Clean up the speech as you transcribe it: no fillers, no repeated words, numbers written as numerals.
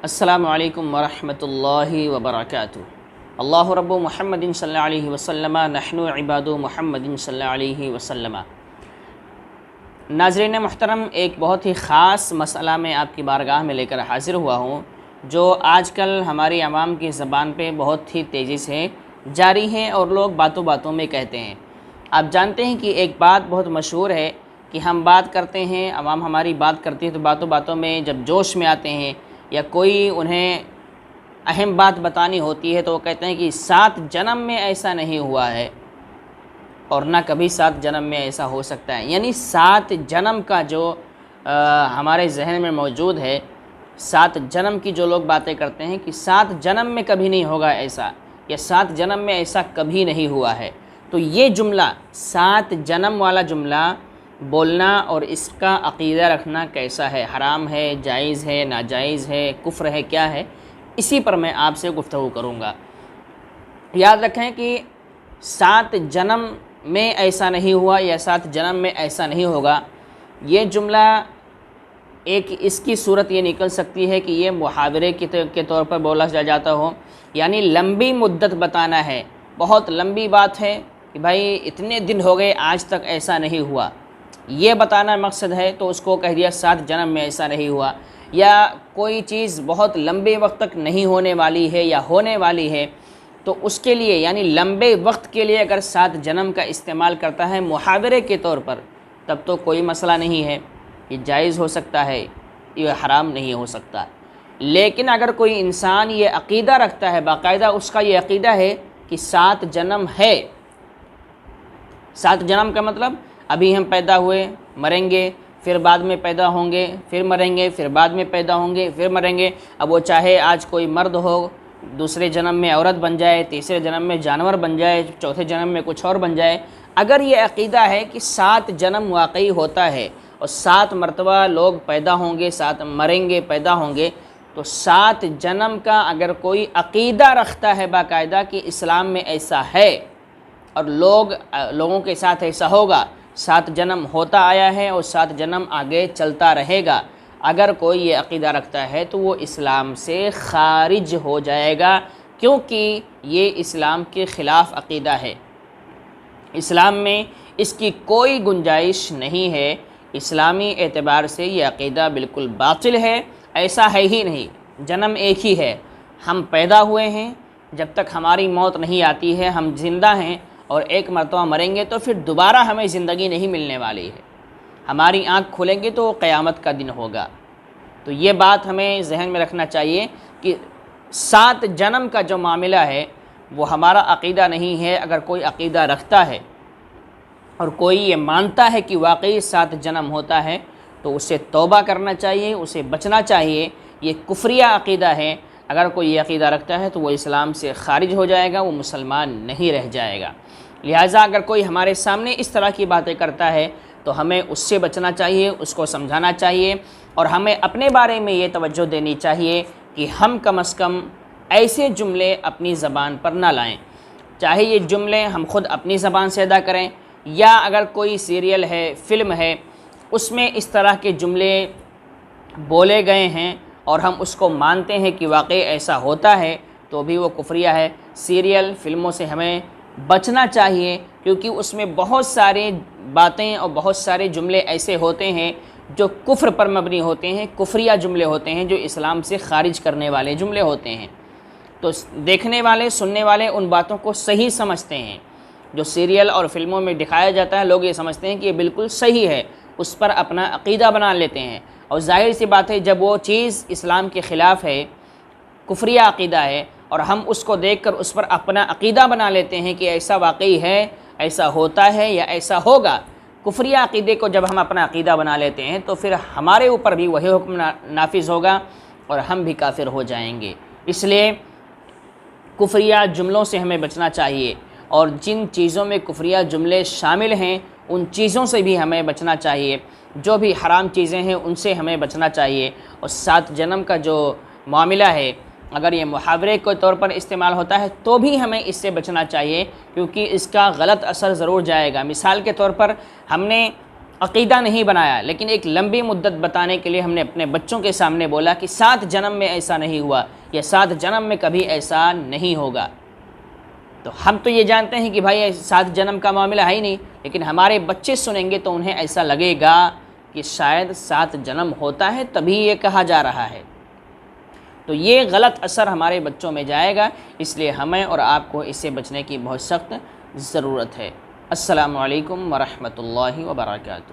السلام علیکم ورحمۃ اللہ وبرکاتہ۔ اللہ رب محمد صلی اللہ علیہ وسلم، نحن عباد محمد صلی اللہ علیہ وسلم۔ ناظرین محترم، ایک بہت ہی خاص مسئلہ میں آپ کی بارگاہ میں لے کر حاضر ہوا ہوں، جو آج کل ہماری عوام کی زبان پہ بہت ہی تیزی سے جاری ہے اور لوگ باتوں باتوں میں کہتے ہیں۔ آپ جانتے ہیں کہ ایک بات بہت مشہور ہے کہ ہم بات کرتے ہیں، عوام ہماری بات کرتی ہے تو باتوں باتوں میں جب جوش میں آتے ہیں یا کوئی انہیں اہم بات بتانی ہوتی ہے تو وہ کہتے ہیں کہ 7 جنم میں ایسا نہیں ہوا ہے اور نہ کبھی 7 جنم میں ایسا ہو سکتا ہے۔ یعنی 7 جنم کا جو ہمارے ذہن میں موجود ہے، 7 جنم کی جو لوگ باتیں کرتے ہیں کہ 7 جنم میں کبھی نہیں ہوگا ایسا، یا 7 جنم میں ایسا کبھی نہیں ہوا ہے، تو یہ جملہ 7 جنم والا جملہ بولنا اور اس کا عقیدہ رکھنا کیسا ہے، حرام ہے، جائز ہے، ناجائز ہے، کفر ہے، کیا ہے، اسی پر میں آپ سے گفتگو کروں گا۔ یاد رکھیں کہ 7 جنم میں ایسا نہیں ہوا یا 7 جنم میں ایسا نہیں ہوگا، یہ جملہ ایک اس کی صورت یہ نکل سکتی ہے کہ یہ محاورے کے طور پر بولا جاتا ہو، یعنی لمبی مدت بتانا ہے، بہت لمبی بات ہے کہ بھائی اتنے دن ہو گئے آج تک ایسا نہیں ہوا، یہ بتانا مقصد ہے، تو اس کو کہہ دیا 7 جنم میں ایسا نہیں ہوا۔ یا کوئی چیز بہت لمبے وقت تک نہیں ہونے والی ہے یا ہونے والی ہے تو اس کے لیے یعنی لمبے وقت کے لیے اگر 7 جنم کا استعمال کرتا ہے محاورے کے طور پر، تب تو کوئی مسئلہ نہیں ہے، یہ جائز ہو سکتا ہے، یہ حرام نہیں ہو سکتا۔ لیکن اگر کوئی انسان یہ عقیدہ رکھتا ہے، باقاعدہ اس کا یہ عقیدہ ہے کہ 7 جنم ہے، 7 جنم کا مطلب ابھی ہم پیدا ہوئے، مریں گے، پھر بعد میں پیدا ہوں گے، پھر مریں گے، پھر بعد میں پیدا ہوں گے، پھر مریں گے۔ اب وہ چاہے آج کوئی مرد ہو، دوسرے جنم میں عورت بن جائے، تیسرے جنم میں جانور بن جائے، چوتھے جنم میں کچھ اور بن جائے، اگر یہ عقیدہ ہے کہ 7 جنم واقعی ہوتا ہے اور 7 مرتبہ لوگ پیدا ہوں گے، 7 مریں گے، پیدا ہوں گے، تو 7 جنم کا اگر کوئی عقیدہ رکھتا ہے باقاعدہ کہ اسلام میں ایسا ہے اور لوگوں کے ساتھ ایسا ہوگا، 7 جنم ہوتا آیا ہے اور 7 جنم آگے چلتا رہے گا، اگر کوئی یہ عقیدہ رکھتا ہے تو وہ اسلام سے خارج ہو جائے گا، کیونکہ یہ اسلام کے خلاف عقیدہ ہے۔ اسلام میں اس کی کوئی گنجائش نہیں ہے، اسلامی اعتبار سے یہ عقیدہ بالکل باطل ہے، ایسا ہے ہی نہیں۔ جنم ایک ہی ہے، ہم پیدا ہوئے ہیں، جب تک ہماری موت نہیں آتی ہے ہم زندہ ہیں، اور ایک مرتبہ مریں گے تو پھر دوبارہ ہمیں زندگی نہیں ملنے والی ہے، ہماری آنکھ کھلیں گے تو قیامت کا دن ہوگا۔ تو یہ بات ہمیں ذہن میں رکھنا چاہیے کہ 7 جنم کا جو معاملہ ہے وہ ہمارا عقیدہ نہیں ہے۔ اگر کوئی عقیدہ رکھتا ہے اور کوئی یہ مانتا ہے کہ واقعی 7 جنم ہوتا ہے تو اسے توبہ کرنا چاہیے، اسے بچنا چاہیے، یہ کفریہ عقیدہ ہے۔ اگر کوئی یہ عقیدہ رکھتا ہے تو وہ اسلام سے خارج ہو جائے گا، وہ مسلمان نہیں رہ جائے گا۔ لہٰذا اگر کوئی ہمارے سامنے اس طرح کی باتیں کرتا ہے تو ہمیں اس سے بچنا چاہیے، اس کو سمجھانا چاہیے، اور ہمیں اپنے بارے میں یہ توجہ دینی چاہیے کہ ہم کم از کم ایسے جملے اپنی زبان پر نہ لائیں، چاہے یہ جملے ہم خود اپنی زبان سے ادا کریں، یا اگر کوئی سیریل ہے، فلم ہے، اس میں اس طرح کے جملے بولے گئے ہیں اور ہم اس کو مانتے ہیں کہ واقعی ایسا ہوتا ہے تو بھی وہ کفریہ ہے۔ سیریل، فلموں سے ہمیں بچنا چاہیے، کیونکہ اس میں بہت سارے باتیں اور بہت سارے جملے ایسے ہوتے ہیں جو کفر پر مبنی ہوتے ہیں، کفریہ جملے ہوتے ہیں، جو اسلام سے خارج کرنے والے جملے ہوتے ہیں۔ تو دیکھنے والے، سننے والے ان باتوں کو صحیح سمجھتے ہیں، جو سیریل اور فلموں میں دکھایا جاتا ہے لوگ یہ سمجھتے ہیں کہ یہ بالکل صحیح ہے، اس پر اپنا عقیدہ بنا لیتے ہیں، اور ظاہر سی بات ہے جب وہ چیز اسلام کے خلاف ہے، کفریہ عقیدہ ہے، اور ہم اس کو دیکھ کر اس پر اپنا عقیدہ بنا لیتے ہیں کہ ایسا واقعی ہے، ایسا ہوتا ہے یا ایسا ہوگا، کفریہ عقیدے کو جب ہم اپنا عقیدہ بنا لیتے ہیں تو پھر ہمارے اوپر بھی وہی حکم نافذ ہوگا اور ہم بھی کافر ہو جائیں گے۔ اس لیے کفریہ جملوں سے ہمیں بچنا چاہیے، اور جن چیزوں میں کفریہ جملے شامل ہیں ان چیزوں سے بھی ہمیں بچنا چاہیے، جو بھی حرام چیزیں ہیں ان سے ہمیں بچنا چاہیے۔ اور 7 جنم کا جو معاملہ ہے اگر یہ محاورے کے طور پر استعمال ہوتا ہے تو بھی ہمیں اس سے بچنا چاہیے، کیونکہ اس کا غلط اثر ضرور جائے گا۔ مثال کے طور پر ہم نے عقیدہ نہیں بنایا، لیکن ایک لمبی مدت بتانے کے لیے ہم نے اپنے بچوں کے سامنے بولا کہ 7 جنم میں ایسا نہیں ہوا، یا 7 جنم میں کبھی ایسا نہیں ہوگا۔ تو ہم تو یہ جانتے ہیں کہ بھائی 7 جنم کا معاملہ ہے ہی نہیں، لیکن ہمارے بچے سنیں گے تو انہیں ایسا لگے گا کہ شاید 7 جنم ہوتا ہے تبھی یہ کہا جا رہا ہے۔ تو یہ غلط اثر ہمارے بچوں میں جائے گا، اس لیے ہمیں اور آپ کو اس سے بچنے کی بہت سخت ضرورت ہے۔ السلام علیکم ورحمۃ اللہ وبرکاتہ۔